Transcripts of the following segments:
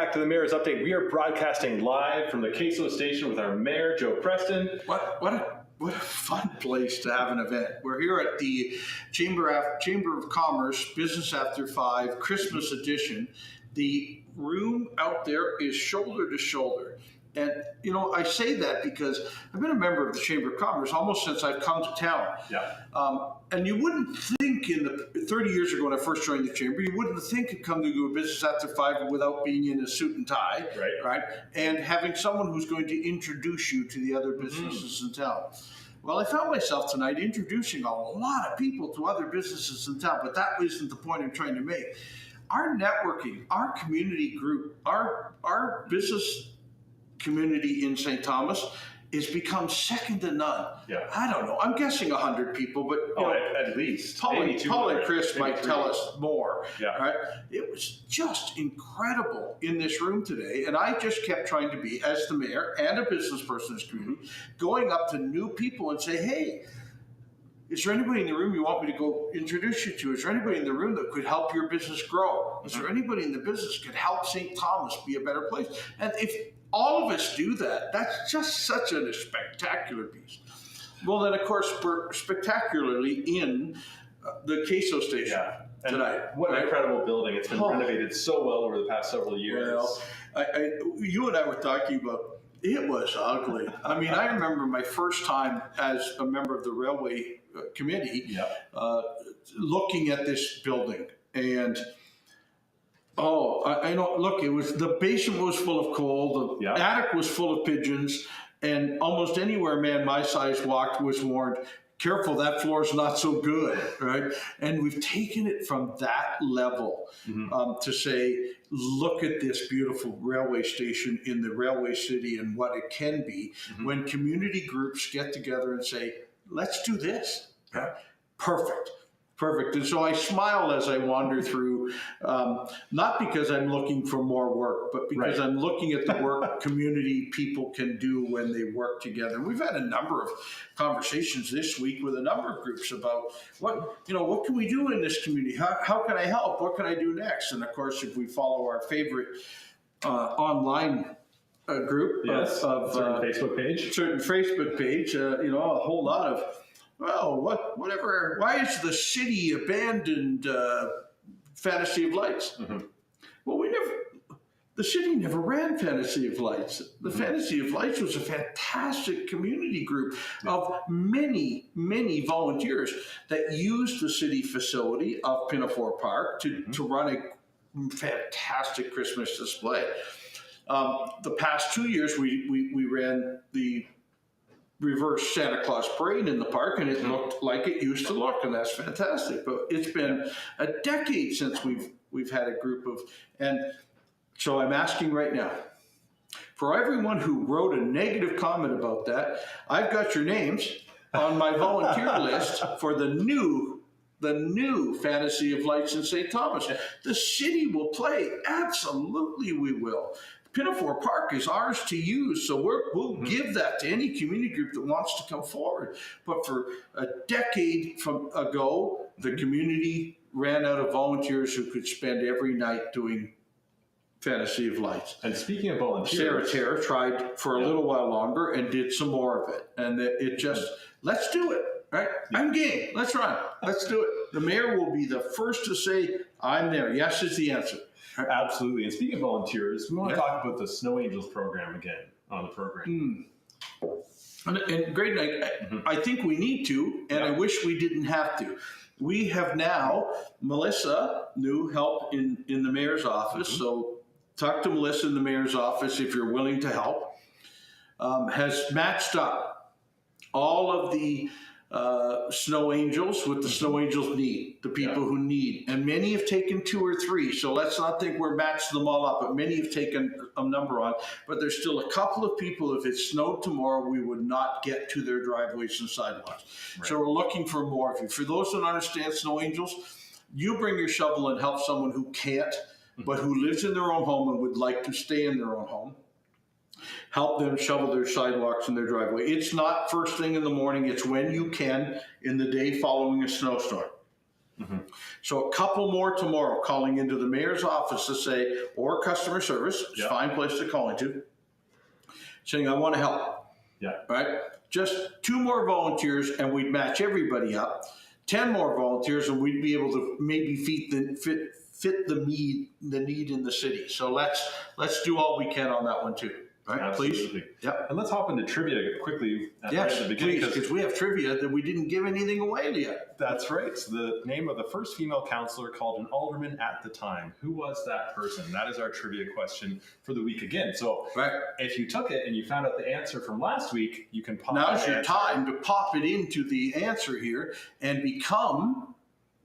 back to the Mayor's Update. We are broadcasting live from the Queso Station with our Mayor, Joe Preston. What a fun place to have an event. We're here at the Chamber of Commerce Business After 5 Christmas edition. The room out there is shoulder to shoulder. And, you know, I say that because I've been a member of the Chamber of Commerce almost since I've come to town. Yeah. And you wouldn't think 30 years ago when I first joined the Chamber, you wouldn't think you'd come to do a business after 5 without being in a suit and tie. Right? And having someone who's going to introduce you to the other businesses in town. Well, I found myself tonight introducing a lot of people to other businesses in town, but that isn't the point I'm trying to make. Our networking, our community group, our business community in St. Thomas has become second to none. Yeah. I don't know. I'm guessing 100 people, but at least. Paul and Chris might tell us more. Yeah. Right? It was just incredible in this room today, and I just kept trying to be, as the mayor and a business person in this community, going up to new people and say, hey, is there anybody in the room you want me to go introduce you to? Is there anybody in the room that could help your business grow? Is there anybody in the business that could help St. Thomas be a better place? And if all of us do that, that's just such a spectacular piece. Well, then, of course, we're spectacularly in the Queso Station tonight. What an incredible building. It's been renovated so well over the past several years. Well, you and I were talking about, it was ugly. I mean, I remember my first time as a member of the railway committee looking at this building, and I know. Look, it was, the basement was full of coal, the attic was full of pigeons, and almost anywhere a man my size walked was warned, careful, that floor's not so good, right? And we've taken it from that level to say, look at this beautiful railway station in the railway city and what it can be when community groups get together and say, let's do this. Perfect. And so I smile as I wander through, not because I'm looking for more work, but because I'm looking at the work community people can do when they work together. We've had a number of conversations this week with a number of groups about what can we do in this community? How can I help? What can I do next? And of course, if we follow our favorite online group of certain Facebook page, a whole lot of, well, whatever. Why is the city abandoned Fantasy of Lights? Well, the city never ran Fantasy of Lights. The Fantasy of Lights was a fantastic community group of many, many volunteers that used the city facility of Pinafore Park to run a fantastic Christmas display. The past 2 years, we ran the reverse Santa Claus parade in the park, and it looked like it used to look, and that's fantastic. But it's been a decade since we've had a group of, and so I'm asking right now, for everyone who wrote a negative comment about that, I've got your names on my volunteer list for the new Fantasy of Lights in St. Thomas. The city will play. Absolutely we will. Pinafore Park is ours to use, so we'll give that to any community group that wants to come forward. But for a decade ago, the community ran out of volunteers who could spend every night doing Fantasy of Lights. And speaking of volunteers, Sarah Terra tried for a little while longer and did some more of it. And it just, let's do it, right? I'm game. Let's run. Let's do it. The mayor will be the first to say, I'm there. Yes is the answer. Absolutely. And speaking of volunteers, we want to talk about the Snow Angels program again on the program. And Grayden, I think we need to, and I wish we didn't have to. We have now, Melissa, new help in the mayor's office, so talk to Melissa in the mayor's office if you're willing to help, has matched up all of the snow angels with the snow angels need, the people who need. And many have taken 2 or 3, so let's not think we're matched them all up, but many have taken a number on. But there's still a couple of people, if it snowed tomorrow, we would not get to their driveways and sidewalks. So we're looking for more of you. For those who don't understand snow angels, you bring your shovel and help someone who can't, but who lives in their own home and would like to stay in their own home. Help them shovel their sidewalks and their driveway. It's not first thing in the morning. It's when you can in the day following a snowstorm. So a couple more tomorrow, calling into the mayor's office to say, or customer service, it's a fine place to call into, saying, I want to help. Right? Just 2 more volunteers and we'd match everybody up. 10 more volunteers and we'd be able to maybe fit the need in the city. So let's do all we can on that one too. Right? Absolutely. Please. Yep. And let's hop into trivia quickly at the beginning. Because we have trivia that we didn't give anything away yet. That's right. So the name of the first female councillor called an alderman at the time. Who was that person? That is our trivia question for the week again. So if you took it and you found out the answer from last week, you can pop Now's your time to pop it into the answer here and become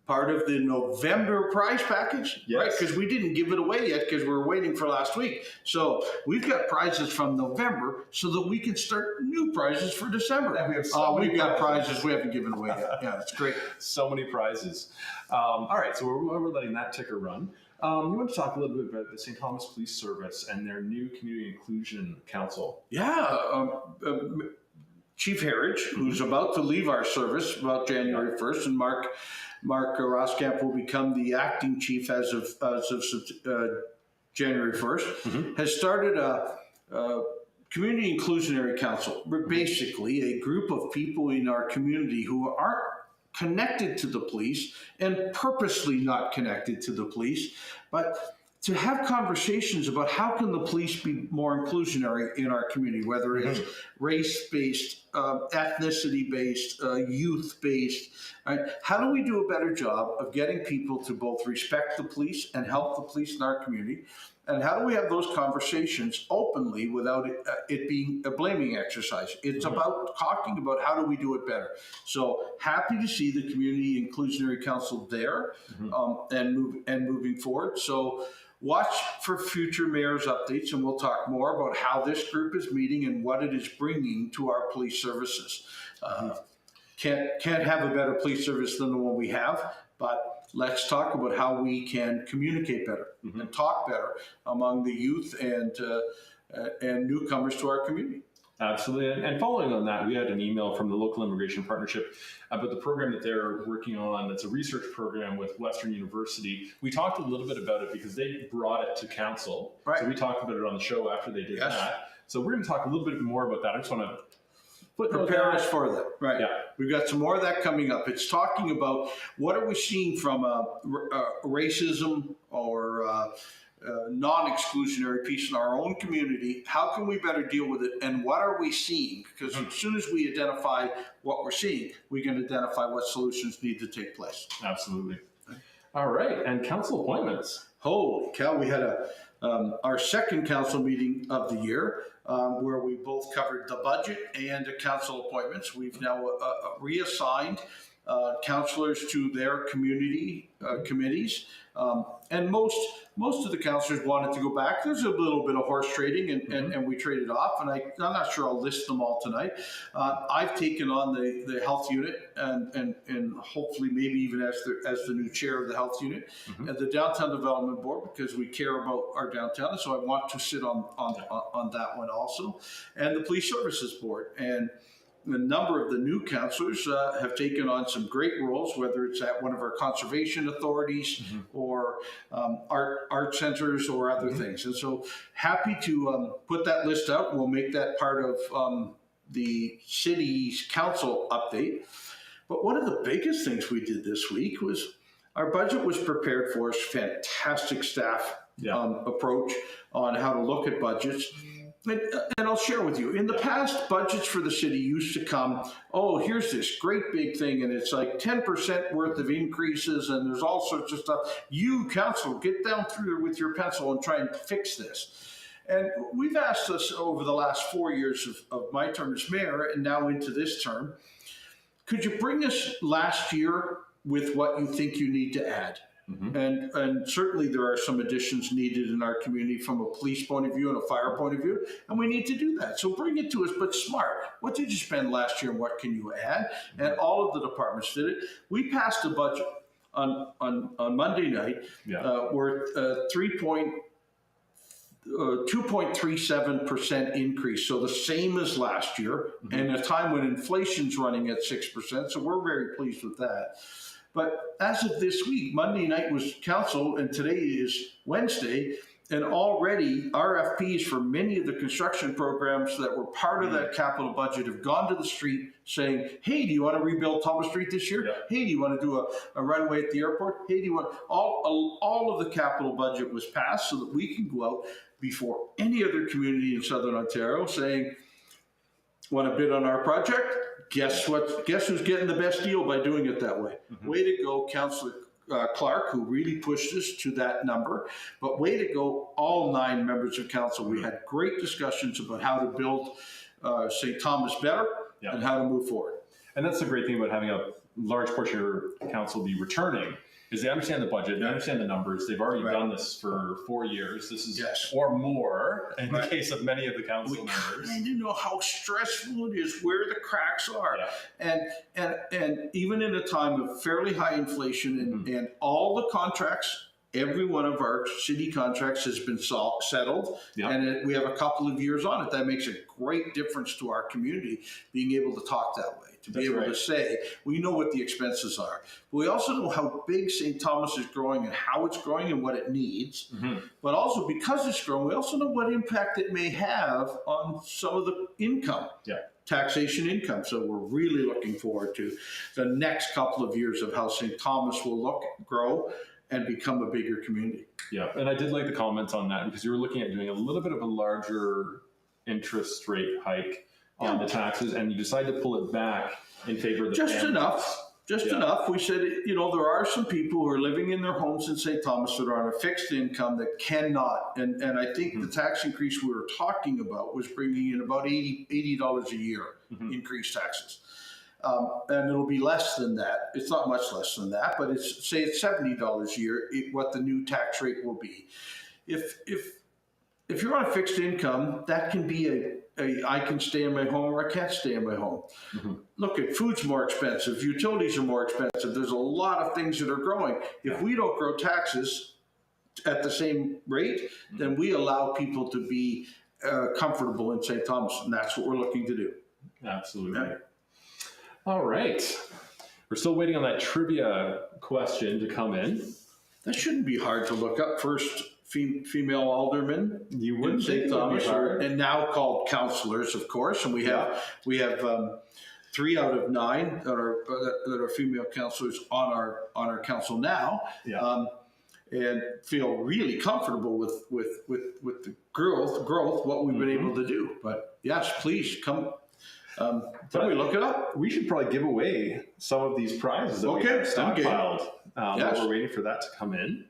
part of the November prize package, right? Because we didn't give it away yet because we were waiting for last week. So we've got prizes from November so that we can start new prizes for December. And we've got prizes we haven't given away yet. Yeah, it's great. So many prizes. All right, so we're letting that ticker run. You want to talk a little bit about the St.Thomas Police Service and their new Community Inclusion Council. Chief Harridge, who's about to leave our service about January 1st, and Mark Roskamp will become the acting chief as of January 1st, has started a community inclusionary council. We're basically a group of people in our community who aren't connected to the police and purposely not connected to the police, but to have conversations about how can the police be more inclusionary in our community, whether it's race-based, ethnicity-based, youth-based. Right? How do we do a better job of getting people to both respect the police and help the police in our community? And how do we have those conversations openly without it being a blaming exercise? It's about talking about how do we do it better. So happy to see the Community Inclusionary Council there and moving forward. So watch for future mayor's updates, and we'll talk more about how this group is meeting and what it is bringing to our police services. Can't have a better police service than the one we have, but let's talk about how we can communicate better and talk better among the youth and newcomers to our community. Absolutely. And following on that, we had an email from the local immigration partnership about the program that they're working on. It's a research program with Western University. We talked a little bit about it because they brought it to council. So we talked about it on the show after they did that. So we're going to talk a little bit more about that. I just want to prepare us for that. Right. Yeah. We've got some more of that coming up. It's talking about what are we seeing from racism or non-exclusionary piece in our own community. How can we better deal with it? And what are we seeing? Because as soon as we identify what we're seeing, we can identify what solutions need to take place. Absolutely. All right. And council appointments. Holy cow. We had our second council meeting of the year where we both covered the budget and the council appointments. We've now reassigned councillors to their community committees. And most of the councillors wanted to go back. There's a little bit of horse trading, and we traded off. And I'm not sure I'll list them all tonight. I've taken on the health unit, and hopefully maybe even as the new chair of the health unit, and the downtown development board, because we care about our downtown. And so I want to sit on that one also, and the police services board. And a number of the new councillors have taken on some great roles, whether it's at one of our conservation authorities or art centers or other things. And so happy to put that list out. We'll make that part of the city's council update. But one of the biggest things we did this week was our budget was prepared for us. Fantastic staff approach on how to look at budgets. And I'll share with you, in the past, budgets for the city used to come, oh, here's this great big thing, and it's like 10% worth of increases, and there's all sorts of stuff. You, council, get down through with your pencil and try and fix this. And we've asked us over the last 4 years of my term as mayor, and now into this term, could you bring us last year with what you think you need to add? And certainly there are some additions needed in our community from a police point of view and a fire point of view, and we need to do that. So bring it to us, but smart. What did you spend last year and what can you add? And all of the departments did it. We passed a budget on Monday night worth 2.37% increase, so the same as last year, and a time when inflation's running at 6%, so we're very pleased with that. But as of this week, Monday night was council, and today is Wednesday, and already RFPs for many of the construction programs that were part of that capital budget have gone to the street saying, hey, do you want to rebuild Thomas Street this year? Yeah. Hey, do you want to do a runway at the airport? Hey, do you want, all of the capital budget was passed so that we can go out before any other community in Southern Ontario saying, want to bid on our project? Guess what? Guess who's getting the best deal by doing it that way? Way to go, Councillor Clark, who really pushed us to that number. But way to go, all 9 members of council. We had great discussions about how to build St. Thomas better and how to move forward. And that's the great thing about having a large portion of your council be returning, is they understand the budget, they understand the numbers. They've already done this for 4 years. This is or more in the case of many of the council members. And you know how stressful it is, where the cracks are, and even in a time of fairly high inflation, and all the contracts. Every one of our city contracts has been settled, and we have a couple of years on it. That makes a great difference to our community, being able to talk that way, to be able to say, we know what the expenses are. But we also know how big St. Thomas is growing and how it's growing and what it needs. But also because it's growing, we also know what impact it may have on some of the income. Taxation income. So we're really looking forward to the next couple of years of how St. Thomas will grow and become a bigger community. Yeah, and I did like the comments on that, because you were looking at doing a little bit of a larger interest rate hike on the taxes, and you decided to pull it back in favor of the Just families. enough. We said, you know, there are some people who are living in their homes in St. Thomas that are on a fixed income that cannot, and I think the tax increase we were talking about was bringing in about $80 a year increased taxes. And it'll be less than that. It's not much less than that, but it's $70 a year, what the new tax rate will be. If you're on a fixed income, that can be I can stay in my home or I can't stay in my home. Look, food's more expensive, utilities are more expensive. There's a lot of things that are growing. If we don't grow taxes at the same rate, then we allow people to be comfortable in St. Thomas, and that's what we're looking to do. Absolutely. All right. We're still waiting on that trivia question to come in. That shouldn't be hard to look up. First female alderman in St. Thomas, and now called councillors, of course. And we have 3 out of 9 that are female councillors on our council now, and feel really comfortable with the growth what we've been able to do. But yes, please come. Can we look it up? We should probably give away some of these prizes that we have stockpiled. We're waiting for that to come in.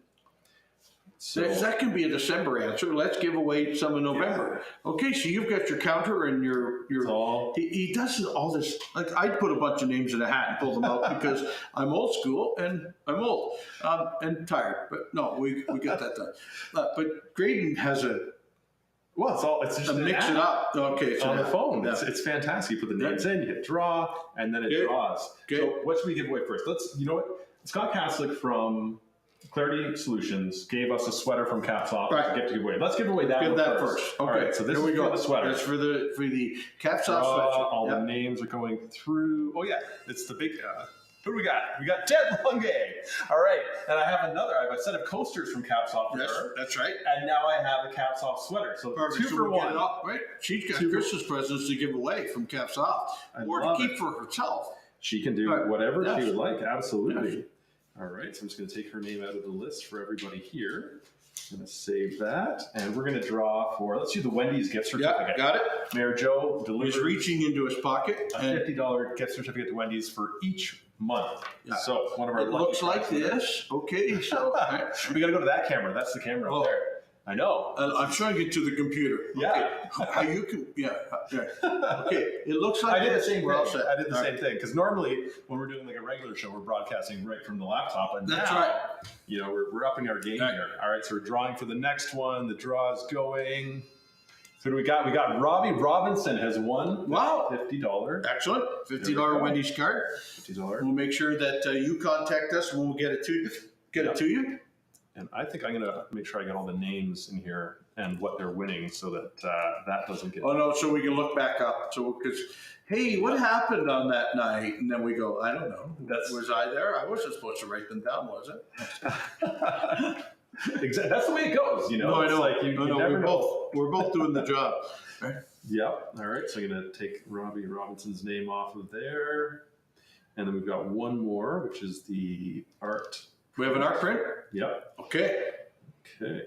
So that can be a December answer. Let's give away some in November. Okay, so you've got your counter and your he does all this. Like, I'd put a bunch of names in a hat and pull them out because I'm old school and I'm old and tired. But no, we got that done. But Grayden has it's just mix it up. Okay, so on the phone. It's fantastic. You put the names in, you hit draw, and then it draws. So what should we give away first? You know what? Scott Kaslick from Clarity Solutions gave us a sweater from Caps Off as a gift to give away. Let's give away that first. Okay, all right, so this is the sweater. That's for the Caps Off sweatshirt. All the names are going through. Oh yeah, it's the big. Who do we got? We got Ted Lungay. All right, and I have a set of coasters from Caps Off. Yes, that's right. And now I have a Caps Off sweater. So perfect. 2 for 1. Right? She's got Christmas presents to give away from Caps Off, or to keep for herself. She can do whatever she would like. Absolutely. Yes. All right, so I'm just going to take her name out of the list for everybody here. I'm going to save that, and we're going to draw for, let's do the Wendy's gift certificate. Yeah, got it. Mayor Joe delivers. He's reaching into his pocket. A $50 gift certificate to Wendy's for each month. Yeah. So one of our. It looks like this. Okay, so we got to go to that camera. That's the camera up there. I know. I'm showing it to the computer. Yeah. Okay. How you can? Yeah. Okay. It looks like I did the same thing. I did the same thing because normally when we're doing like a regular show, we're broadcasting right from the laptop, and that's now, right. You know, we're upping our game here. All right, so we're drawing for the next one. The draw is going. So what do we got? We got Robbie Robinson has won. Wow. $50. Excellent. $50 Wendy's card. $50. We'll make sure that you contact us when we'll get it to you. Get it to you. And I think I'm going to make sure I get all the names in here. and what they're winning, so that that doesn't get. Oh no, so we can look back up. So because hey, what happened on that night? And then we go, I don't know. Was I there? I wasn't supposed to write them down, was it? Exactly. That's the way it goes, you know. No, I know. Like you never know. We're both doing the job. Right? Yep. All right. So I'm going to take Robbie Robinson's name off of there. And then we've got one more, which is the art. We have an art print? Yep. Okay. Okay.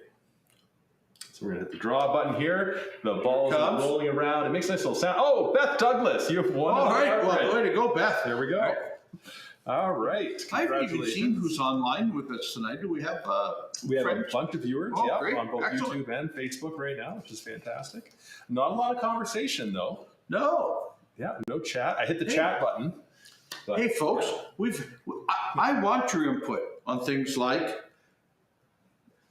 So we're going to hit the draw button here. The ball's rolling around. It makes a nice little sound. Oh, Beth Douglas, you've won. All right. Well, way to go, Beth. There we go. All right. I haven't even seen who's online with us tonight. Do we have We have friends? a bunch of viewers Great. on both Excellent. YouTube and Facebook right now, which is fantastic. Not a lot of conversation, though. No. Yeah, no chat. I hit the chat button. But, Hey, folks, I want your input on things like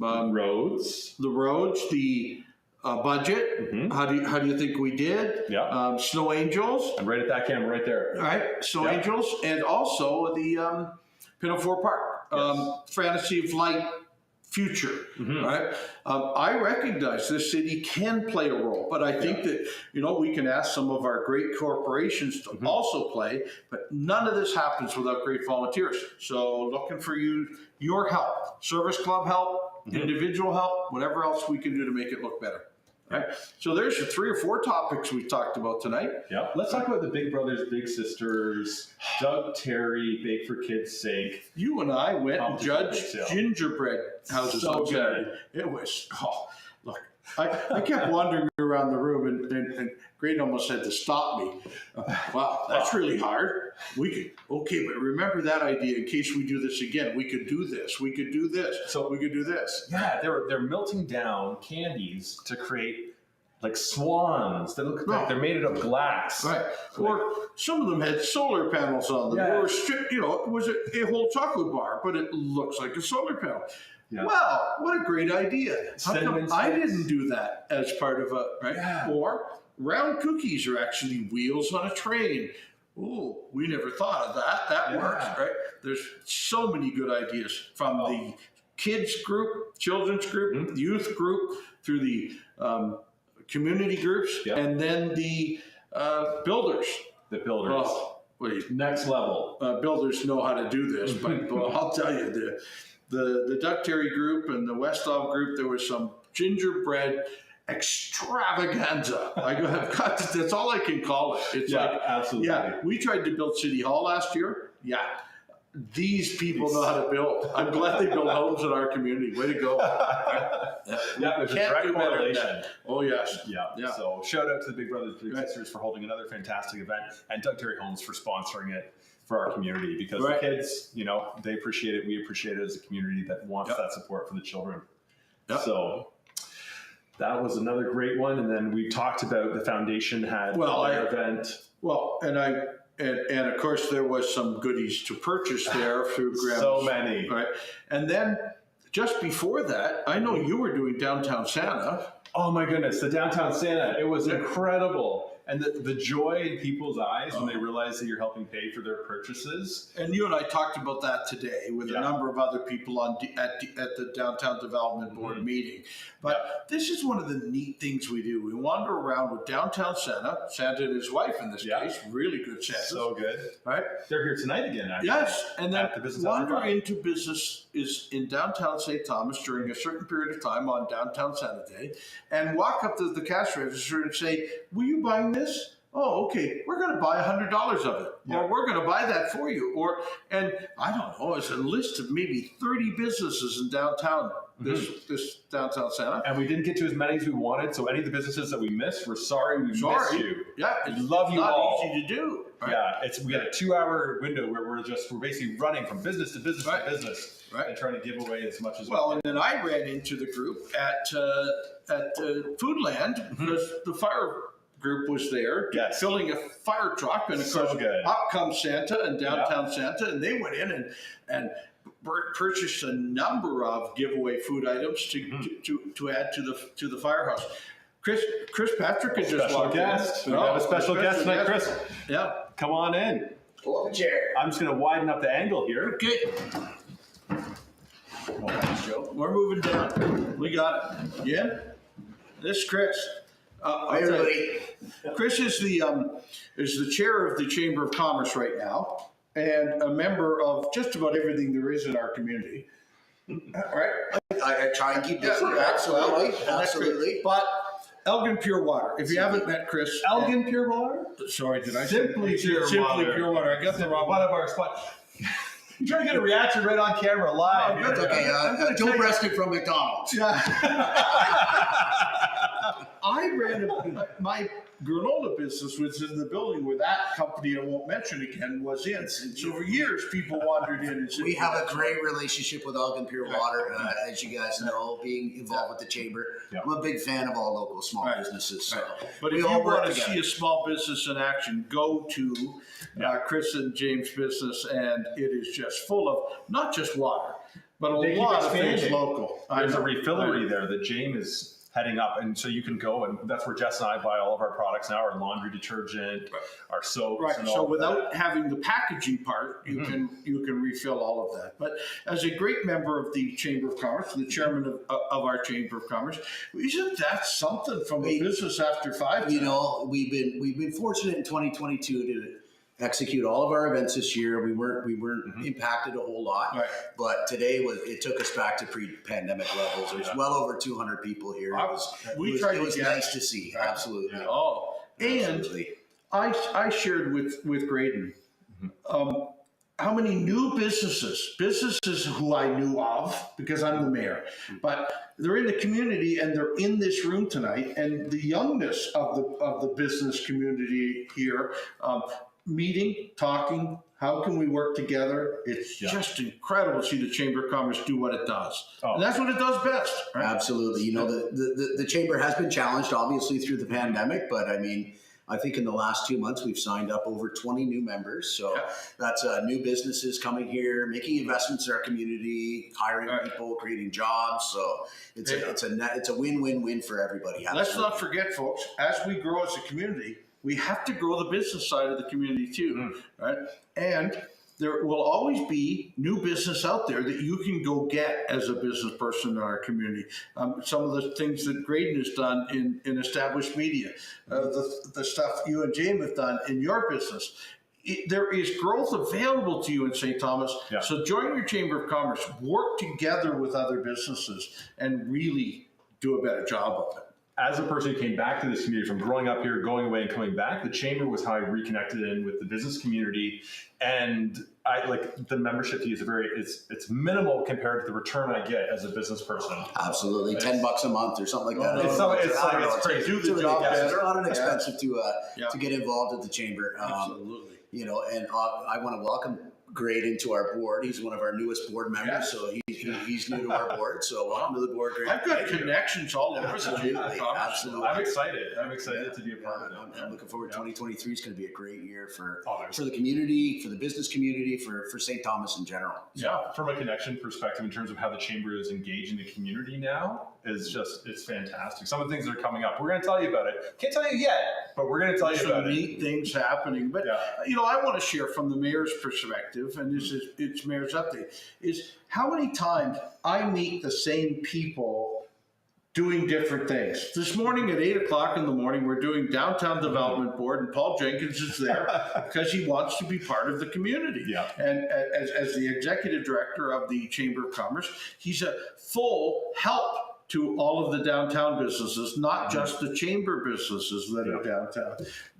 roads, the budget. Mm-hmm. How do you think we did? Yeah. Snow Angels. I'm right at that camera right there. All right, Snow Angels, and also the Pinafore Park Fantasy of Light future. Mm-hmm. Right. I recognize this city can play a role, but I think that we can ask some of our great corporations to also play. But none of this happens without great volunteers. So looking for your help, service club help, individual help, whatever else we can do to make it look better. Right. So there's the 3 or 4 topics we talked about tonight. Yeah. Let's talk about the Big Brothers Big Sisters, Doug Terry, Bake for Kids' Sake. You and I went and judged gingerbread houses on Saturday. It was look. I kept wandering around the room and Grayden almost had to stop me. Wow, that's really hard. But remember that idea in case we do this again. We could do this. We could do this. So we could do this. Yeah, they're melting down candies to create like swans that look like they're made out of glass. Right. Or some of them had solar panels on them. Yeah. Or it was a whole chocolate bar, but it looks like a solar panel. Yeah. Wow, what a great idea. How come I didn't do that as part of Or round cookies are actually wheels on a train. Oh, we never thought of that. That works, right? There's so many good ideas from the kids group, children's group, youth group, through the community groups, and then the builders. The builders. Next level. Builders know how to do this, but I'll tell you, the Doug Terry group and the Westall group, there was some gingerbread extravaganza. That's all I can call it. It's absolutely. Yeah, we tried to build City Hall last year. Yeah. These people know how to build. I'm glad they build homes in our community. Way to go. There's a direct correlation. Oh, yes. Yeah. So shout out to the Big Brothers Big Sisters for holding another fantastic event, and Doug Terry Homes for sponsoring it for our community, because the kids, they appreciate it. We appreciate it as a community that wants that support for the children. So that was another great one. And then we talked about the foundation had their event. Well, and of course there was some goodies to purchase there through Graham's. So many. Right. And then just before that, I know you were doing Downtown Santa. Oh my goodness, the Downtown Santa. It was incredible. And the joy in people's eyes when they realize that you're helping pay for their purchases. And you and I talked about that today with a number of other people at the Downtown Development Board meeting. But this is one of the neat things we do. We wander around with Downtown Santa and his wife in this case, really good Santa. So good. Right? They're here tonight again, actually. Yes, and then wander into business is in downtown St. Thomas during a certain period of time on Downtown Santa Day, and walk up to the cash register and say, "Will you buy this?" "Oh, okay. We're going to buy $100 of it, or we're going to buy that for you." And I don't know. It's a list of maybe 30 businesses in downtown. This Downtown Santa. And we didn't get to as many as we wanted, so any of the businesses that we missed, we're sorry we missed you. Yeah, we love you all. Not easy to do. Right? Yeah, we got a 2-hour window where we're basically running from business to business to business, and trying to give away as much as we can. And then I ran into the group at Foodland because the fire group was there filling a fire truck, and of course up comes Santa and Downtown Santa, and they went in and purchased a number of giveaway food items to add to the firehouse. Chris Patrick is just walked in. We have a special guest tonight, Chris. Yeah, come on in. Pull up a chair. I'm just going to widen up the angle here. Okay. Thanks, Joe. We're moving down. We got it. Yeah. This is Chris. Hi, everybody. Chris is the chair of the Chamber of Commerce right now, and a member of just about everything there is in our community. Right? I try and keep this. Yeah, Absolutely. well, Absolutely. But Elgin Pure Water. If you haven't met Chris, Elgin Pure Water? sorry, did I Simply say Pure Simply Water. Pure Water? I got the wrong One of our spots. You're trying to get a reaction right on camera live. Oh, That's okay. Joe Preston from McDonald's. Yeah. I ran my granola business was in the building where that company I won't mention again was in. So for years, people wandered in and said, We have a great relationship with Elgin Pure Water, as you guys know, being involved with the chamber. Yeah. I'm a big fan of all local small Right. businesses. So But we if you all work want to together. see a small business in action, go to Chris and James' business, and it is just full of not just water, but They a keep lot of things expanding. local. There's a I know. refillery there that James is heading up, and so you can go, and that's where Jess and I buy all of our products now, our laundry detergent, our soaps. Right. And So all without having the packaging part, you can refill all of that. But as a great member of the Chamber of Commerce, the chairman of our Chamber of Commerce, isn't that something from a business after five? You know, we've been fortunate in 2022 to execute all of our events this year. We weren't impacted a whole lot, Right. but today it took us back to pre-pandemic levels. There's well over 200 people here. It was nice to see. Absolutely. Yeah. Oh, and Absolutely. I shared with Grayden how many new businesses who I knew of because I'm the mayor, but they're in the community and they're in this room tonight, and the youngness of the business community here. Meeting, talking, how can we work together? It's just incredible to see the Chamber of Commerce do what it does. And that's what it does best. Right? Absolutely. You know, the chamber has been challenged, obviously, through the pandemic, but I mean, I think in the last 2 months, we've signed up over 20 new members. So that's new businesses coming here, making investments in our community, hiring people, creating jobs. So it's a win-win-win for everybody. Absolutely. Let's not forget, folks, as we grow as a community, we have to grow the business side of the community too, right? And there will always be new business out there that you can go get as a business person in our community. Some of the things that Grayden has done in established media, the stuff you and James have done in your business. There is growth available to you in St. Thomas. Yeah. So join your Chamber of Commerce, work together with other businesses, and really do a better job of it. As a person who came back to this community from growing up here, going away and coming back, the chamber was how I reconnected in with the business community. And I like the membership fee is it's minimal compared to the return I get as a business person. Absolutely. $10 a month or something like that. It's crazy. Do the job better. It's not inexpensive to get involved with the chamber. Absolutely. You know, and I want to welcome Grayden to our board. He's one of our newest board members, so he's new to our board. So welcome to the board, Grayden. I've got connections all over. Absolutely. I'm excited to be a part of it. I'm looking forward. 2023 is going to be a great year for the community, for the business community, for St. Thomas in general. Yeah, from a connection perspective, in terms of how the chamber is engaging the community now, it's fantastic. Some of the things that are coming up, we're going to tell you about it. Can't tell you yet, but we're going to tell you about Some neat things happening. But you know, I want to share from the mayor's perspective, and this is it's mayor's update, is how many times I meet the same people doing different things. This morning at 8 o'clock in the morning, we're doing Downtown Development Board, and Paul Jenkins is there because he wants to be part of the community. Yeah. And as the executive director of the Chamber of Commerce, he's a full help to all of the downtown businesses, not just the chamber businesses that are downtown.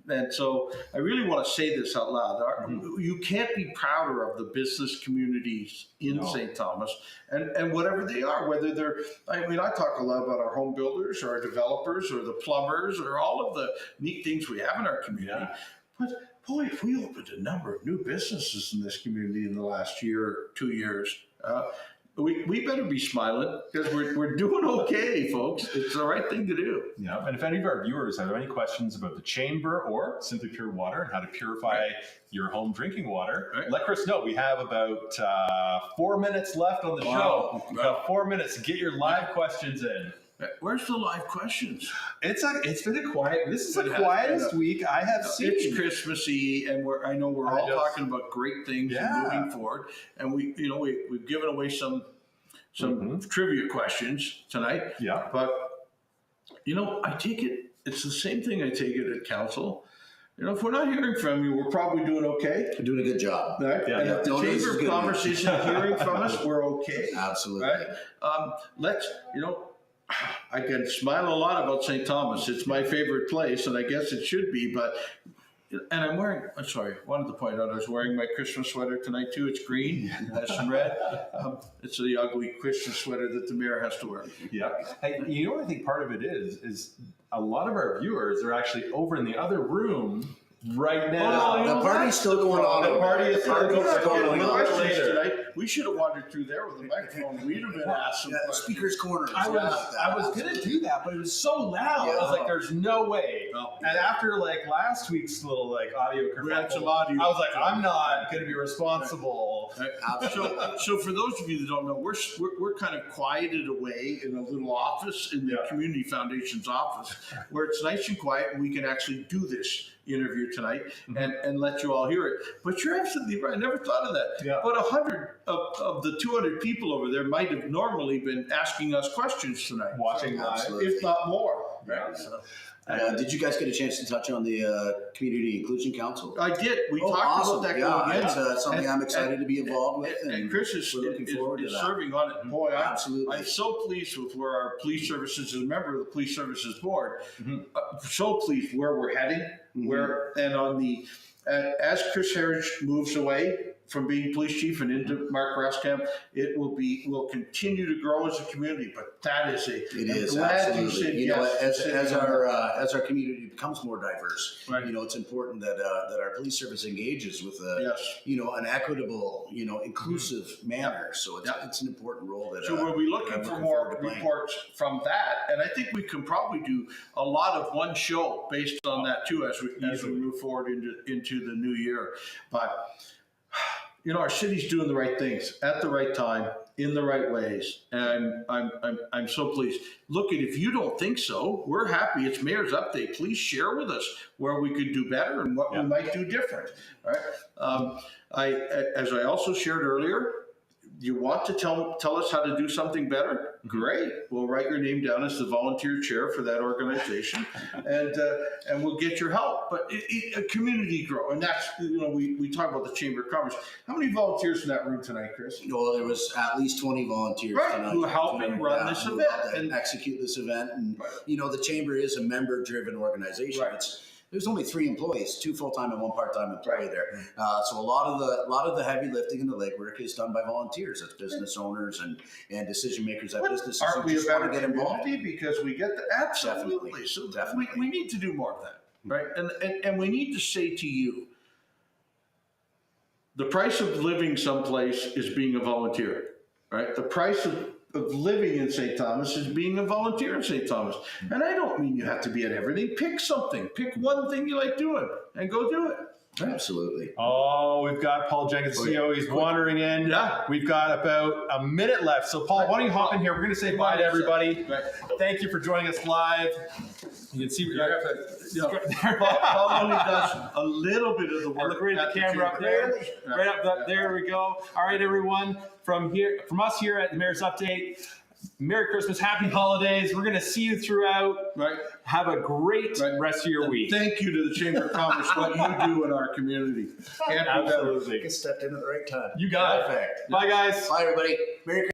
And so I really want to say this out loud. You can't be prouder of the business communities in St. Thomas and whatever they are, whether they're, I mean, I talk a lot about our home builders or our developers or the plumbers or all of the neat things we have in our community. Yeah. But boy, if we opened a number of new businesses in this community in the last year or 2 years, we better be smiling because we're doing okay, folks. It's the right thing to do. Yeah, and if any of our viewers have any questions about the chamber or Simply Pure Water and how to purify your home drinking water, let Chris know. We have about 4 minutes left on the show. We've got 4 minutes to get your live questions in. Where's the live questions? It's been a quiet. This is the quietest week I have seen. It's Christmassy, and we're all talking about great things and moving forward. And we've given away some trivia questions tonight. Yeah. But I take it, it's the same thing I take it at council. If we're not hearing from you, we're probably doing okay. You're doing a good job. Right? Yeah. And if the No, this is Chamber of good Commerce news. isn't hearing from us, we're okay. Absolutely. Right? Let's, I can smile a lot about St. Thomas. It's my favorite place, and I guess it should be, but, and I'm sorry, I wanted to point out I was wearing my Christmas sweater tonight too. It's green, it has some red. It's the ugly Christmas sweater that the mayor has to wear. Yeah. Hey, what I think part of it is a lot of our viewers are actually over in the other room right now. The party's still going on. The party is still going on Questions later. tonight. We should have wandered through there with a microphone. We'd have been asked some Yeah, questions. speaker's corner. I was gonna do that, but it was so loud. I was like, "There's no way." No. And after last week's little audio We had some kerfuffle, audio. I was like, "I'm not gonna be responsible." So for those of you that don't know, we're kind of quieted away in a little office in the Community Foundation's office, where it's nice and quiet, and we can actually do this interview tonight and let you all hear it. But you're absolutely right. I never thought of that. Yeah. But 100 of the 200 people over there might have normally been asking us questions tonight, Watching live. Absolutely. if not more. Yeah. So, Did you guys get a chance to touch on the Community Inclusion Council? I did. We Oh, talked awesome. about that Yeah, going in. it's something I'm excited to be involved with. And Chris is we're looking forward to that. serving on it. Boy, Absolutely. I'm so pleased with where our police services, as a member of the police services board, so pleased where we're heading. And on the as Chris Harridge moves away from being police chief and into Mark Raskamp, will continue to grow as a community. But that is It is glad absolutely. you said You know, yes. as our community becomes more diverse, Right. it's important that our police service engages with Yes. an equitable, inclusive manner. So it's an important role that. So we'll be looking I'm for looking more forward to playing. reports from that, and I think we can probably do a lot of one show based on that too as we move forward into the new year. But our city's doing the right things at the right time in the right ways, and I'm so pleased. Look, if you don't think so, we're happy. It's Mayor's Update. Please share with us where we could do better and what we might do different. All right. As I also shared earlier, you want to tell us how to do something better? Great. We'll write your name down as the volunteer chair for that organization, and we'll get your help. But a community grow, and that's we talk about the Chamber of Commerce. How many volunteers in that room tonight, Chris? Well, there was at least 20 volunteers tonight, who helped me run this who event helped and execute this event. And the Chamber is a member-driven organization. Right. There's only 3 employees, 2 full-time and 1 part-time employee there. So a lot of the heavy lifting and the legwork is done by volunteers. That's business owners and decision makers at businesses. Aren't we a just better want to get involved. community because we get the absolutely? Definitely. So Definitely. we need to do more of that, right? And we need to say to you, the price of living someplace is being a volunteer, right? The price of living in St. Thomas is being a volunteer in St. Thomas. And I don't mean you have to be at everything. Pick something. Pick one thing you like doing and go do it. Absolutely. Oh, we've got Paul Jenkins, CEO. He's wandering in. Yeah. We've got about a minute left. So, Paul, why don't you hop in here? We're going to say bye to everybody. Right. Thank you for joining us live. You can see Paul only does a little bit of the work. Look right at the camera up there. Right up there we go. All right, everyone. From us here at the Mayor's Update, Merry Christmas, Happy Holidays. We're going to see you throughout. Right. Have a great rest of your week. Thank you to the Chamber of Commerce for what you do in our community. Can't do better. Absolutely. Stepped in at the right time. You got it. Perfect. Bye, guys. Bye, everybody. Merry Christmas.